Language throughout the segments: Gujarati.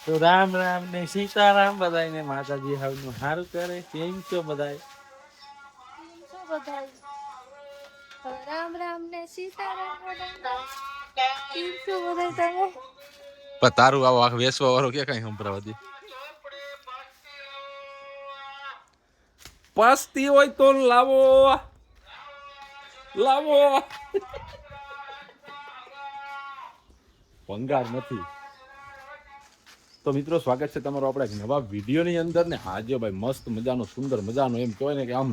તો રામ રામ ને સીતારામ બધાને માતાજી હવનું સારું કરે. કેમ છો બધાય? રામ રામ ને સીતારામ બધાને. કેમ છો બધાય તમે? પણ તારું આવો આખ વેસવા વાળો કે કઈ સંભળાવતી પસ્તી હોય તો લાવો લાવો ભંગાર નથી. તો મિત્રો સ્વાગત છે તમારો આપણા એક નવા વિડીયોની અંદર ને આજે ભાઈ મસ્ત મજાનો સુંદર મજાનો એમ કહેવાય ને કે આમ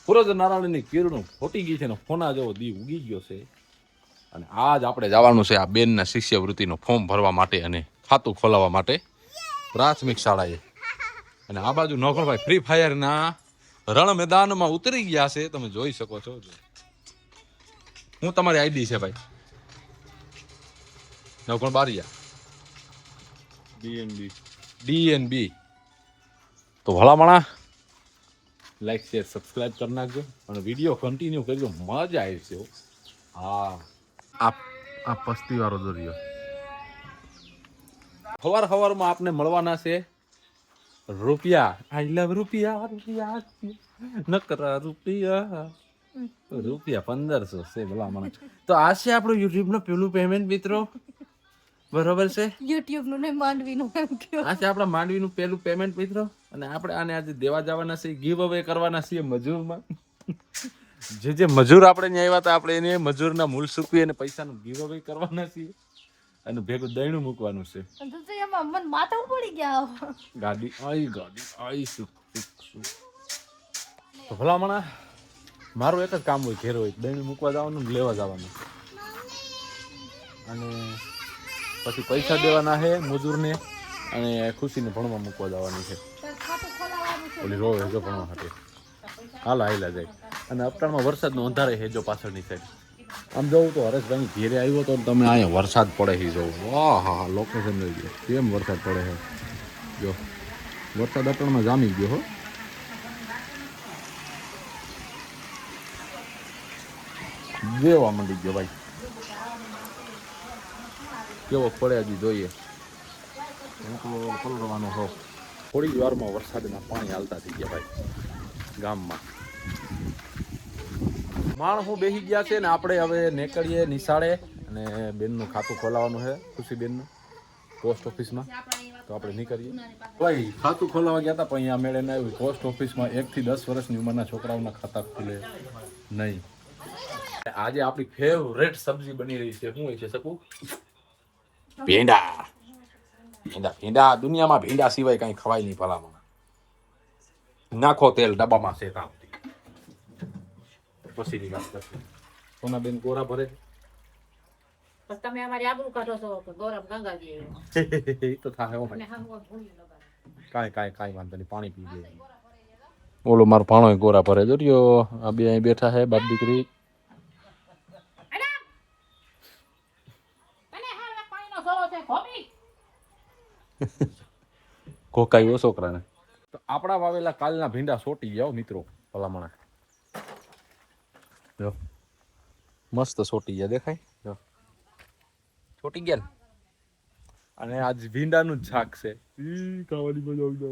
સૂરજ નારાયણની કિરણો ફોટી ગઈ છે ને ફોના જેવો દી ઉગી ગયો છે. અને આજ આપણે જવાનું છે આ બેનના શિષ્યવૃત્તિનું ફોર્મ ભરવા માટે અને ખાતું ખોલાવવા માટે પ્રાથમિક શાળાએ. અને આ બાજુ નોકરભાઈ ફ્રી ફાયરના રણ મેદાનમાં ઉતરી ગયા છે, તમે જોઈ શકો છો. હું તમારી આઈડી છે ભાઈ નવકોણ બારિયા ડીએનબી. તો ભલામણા લાઈક શેર સબસ્ક્રાઇબ કરી નાખજો અને વિડીયો કન્ટિન્યુ કરજો, મજા આવી છે. હા આ પસ્તી વાળો દરિયો સવારમાં આપને મળવાના છે રૂપિયા. આઈ લવ રૂપિયા રૂપિયા નકરા રૂપિયા રૂપિયા 1500 છે ભલામણા. તો આ છે આપણું યુટ્યુબ નું પેલું પેમેન્ટ મિત્રો, બરોબર છે. YouTube નું ને માંડવી નું એમ કયો. આ છે આપણા માંડવીનું પહેલું પેમેન્ટ મિત્રો. અને આપણે આને આજે દેવા જવાના છે, ગીવ અવે કરવાના છીએ મજૂરમાં. જે મજૂર આપણે ત્યાં આવ્યા હતા આપણે એને મજૂરના મૂળ સૂકવી અને પૈસાનું ગીવ અવે કરવાના છીએ અને ભેગું દહીણું મૂકવાનું છે. તો એમાં મન માથા પડી ગયા. ગાડી આઈ સુખ. તો ભલામણા મારું એક જ કામ હોય, ઘેર હોય દહીણું મૂકવા જવાનું લેવા જવાનું અને પછી પૈસા દેવાના છે મજૂરને અને ખુશીને ભણવા મૂકવા જવાની છે. ઓલી રોવે જો ભણવા માટે હાલા જાય. અને અપટાણમાં વરસાદનો અંધારે છે જો પાછળની સાઈડ. આમ જોઉં તો હરેશભાઈ ઘેરે આવ્યો તો તમે અહીંયા વરસાદ પડે છે જોઉં. વાહ હા લોકેશન લઈ ગયો કેમ વરસાદ પડે છે જો. વરસાદ અપટાણમાં જામી ગયો હો. જેવા મંડી ગયો ભાઈ, કેવો પડે હજી જોઈએ. પલરવાનો હો. થોડી વારમાં વરસાદના પાણી હાલતા થઈ ગયા ભાઈ ગામમાં. માણસો બેસી ગયા છે ને આપણે હવે નીકળીએ નિશાળે અને બેનનું ખાતું ખોલાવવાનું છે ખુશી બેનનું પોસ્ટ ઓફિસમાં. તો આપણે નીકળીએ ભાઈ. ખાતું ખોલાવવા ગયા હતા પણ અહીંયા મેળે ના આવ્યું. પોસ્ટ ઓફિસમાં 1 થી 10 વર્ષની ઉંમરના છોકરાઓના ખાતા ખુલે નહીં. આજે આપણી ફેવરેટ સબ્જી બની રહી છે. શું હોય છે શકું? ભીંડા. ભીંડા દુનિયામાં ભીંડા સિવાય કઈ ખવાય નહીં ભલામાં. નાખો તેલ ડબ્બામાં છે તાવથી. પછીની વાત કરશે. સોનાબેન ગોરા ભરે તમે અમારી આબરૂ કાઢો છો કે ગૌરવ ગંગાજી. એ તો થાય હો ભાઈ. કાંઈ વાંધો નહીં, પાણી પી લે. ઓલો મારો ભાણો ગોરા ભરે દોર્યો. આ બે અહીં બેઠા છે બાપ દીકરી. કોકાયો છોકરાને. તો આપણા વાવેલા કાલના ભીંડા સોટી ગયા મિત્રો ભલામણા. જો મસ્ત સોટી ગયા દેખાય જો. સોટી ગયા ને. અને આજ ભીંડાનું જ શાક છે. ખાવાની મજા આવશે.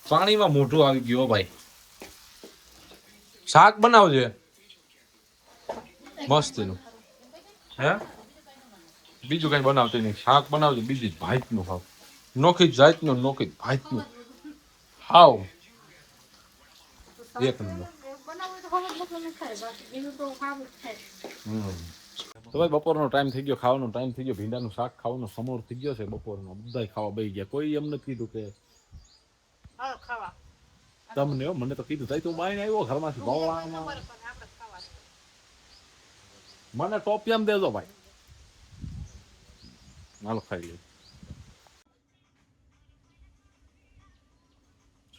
પાણીમાં મોઢું આવી ગયો ભાઈ. શાક બનાવજે મસ્ત નું. હે બીજું કઈ બનાવતી નહીં. શાક બનાવજો બીજી ભાતનું ખાવ. નોખી જાતનું નોખી ભાતનું ખાવ એક નંબર. તો ભાઈ બપોરનો ટાઈમ થઈ ગયો, ખાવાનો ટાઈમ થઈ ગયો. ભીંડાનું શાક ખાવાનો સમોર થઈ ગયો છે બપોરનો. બધા ખાવા બેસી ગયા. કોઈ એમ નથી કીધું કે તમને. મને તો કીધું તઈ તું બાઈને આવ્યો ઘરમાંથી ભવવામાં. મને ટોપિયામ દેજો ભાઈ. હાલો ખાઈ લે.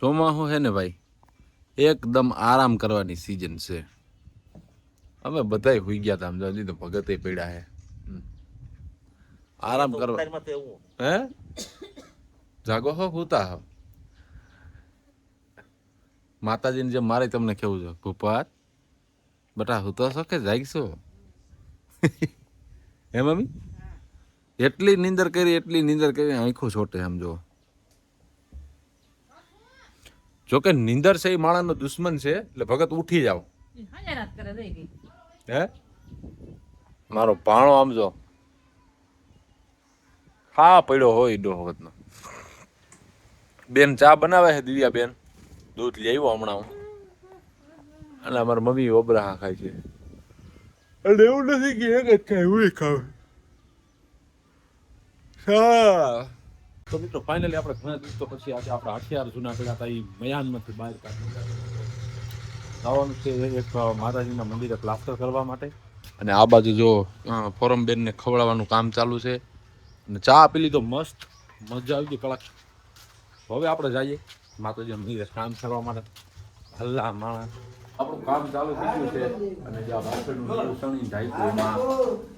ચોમાસું છે ને ભાઈ એકદમ આરામ કરવાની સીઝન છે. અમે બધાય હોઈ ગયા હતા. સમજો તો ભગતે પડ્યા હે આરામ કરવા. હે જાગો હો હુતા હો. માતાજીને જેમ મારે તમને કેવું છે ભૂપાત બટા હું તો શોખે જાગશો હે મમ્મી એટલી નીંદર કરી આંખો છોટે આમ જો જોકે નીંદર છે એ માણસનો દુશ્મન છે એટલે ભગત ઉઠી જાવ હાજર રાત કરે રહી ગઈ. હે મારો પાણો આમ જો હા પડ્યો હોય ડો વખતનો બેન ચા બનાવે છે દિવ્યા બેન દૂધ લઈ આવ્યો હમણાં હું અને અમારા મમ્મી ઓબરાહા ખાય છે અને એવું નથી કે એક જ ખાય હું ખાવ હા તો મિત્રો ફાઇનલી આપણે ઘણા દિવસો પછી આજે આપણા હથિયાર જૂના પડ્યા હતા એ મયાનમાંથી બહાર કાઢ્યા જવાનું છે એક માતાજીના મંદિરે પ્લાસ્ટર કરવા માટે અને આ બાજુ જો ફોરમ બેનને ખવડાવવાનું કામ ચાલુ છે અને ચા આપી લીધો મસ્ત મજા આવી ગઈ કલાક હવે આપણે જઈએ માતાજીના મંદિરે કામ કરવા માટે હલ્લા માણસ આપણું કામ ચાલુ થઈ ગયું છે અને જે આ બાસ્કેટનું સણી જાય છે એમાં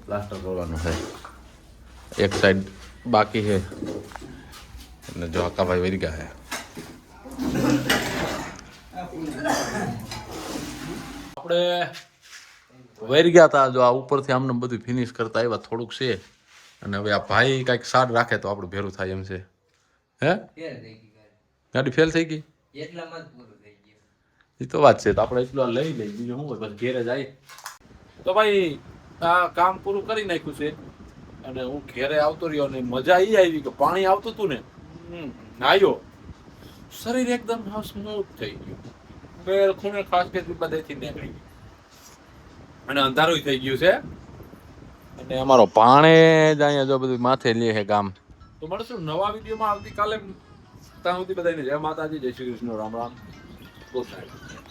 પ્લાસ્ટર કરવાનું છે એક સાઈડ બાકી છે અને જો આકાભાઈ વરી ગયા છે આપણે વરી ગયા હતા જો આ ઉપરથી આમને બધું ફિનિશ કરતા આવ્યા થોડુંક છે અને હવે આ ભાઈ કાંઈક સાડ રાખે તો આપણું ભેરું થાય એમ છે હે ગાડી ફેલ થઈ ગઈ એ તો વાત છે તો આપણે એટલું લઈ લઈએ બીજું શું હોય બસ ઘેરે જાય તો ભાઈ આ કામ પૂરું કરી નાખ્યું છે અને હું ઘેરે આવતો રહ્યો અને મજા એ આવી કે પાણી આવતું હતું ને નાયો શરીર એકદમ સ્મૂથ થઈ ગયું પેર ખૂણે ખાસ કે બધેથી નીકળી ગયું અને અંધારું થઈ ગયું છે અને અમારો પાણે જ અહીંયા જો બધું માથે લે છે ગામ તો મળશું નવા વિડીયોમાં આવતીકાલે ત્યાં સુધી બધાને જય માતાજી જય શ્રી કૃષ્ણ રામ રામ ગુડ નાઇટ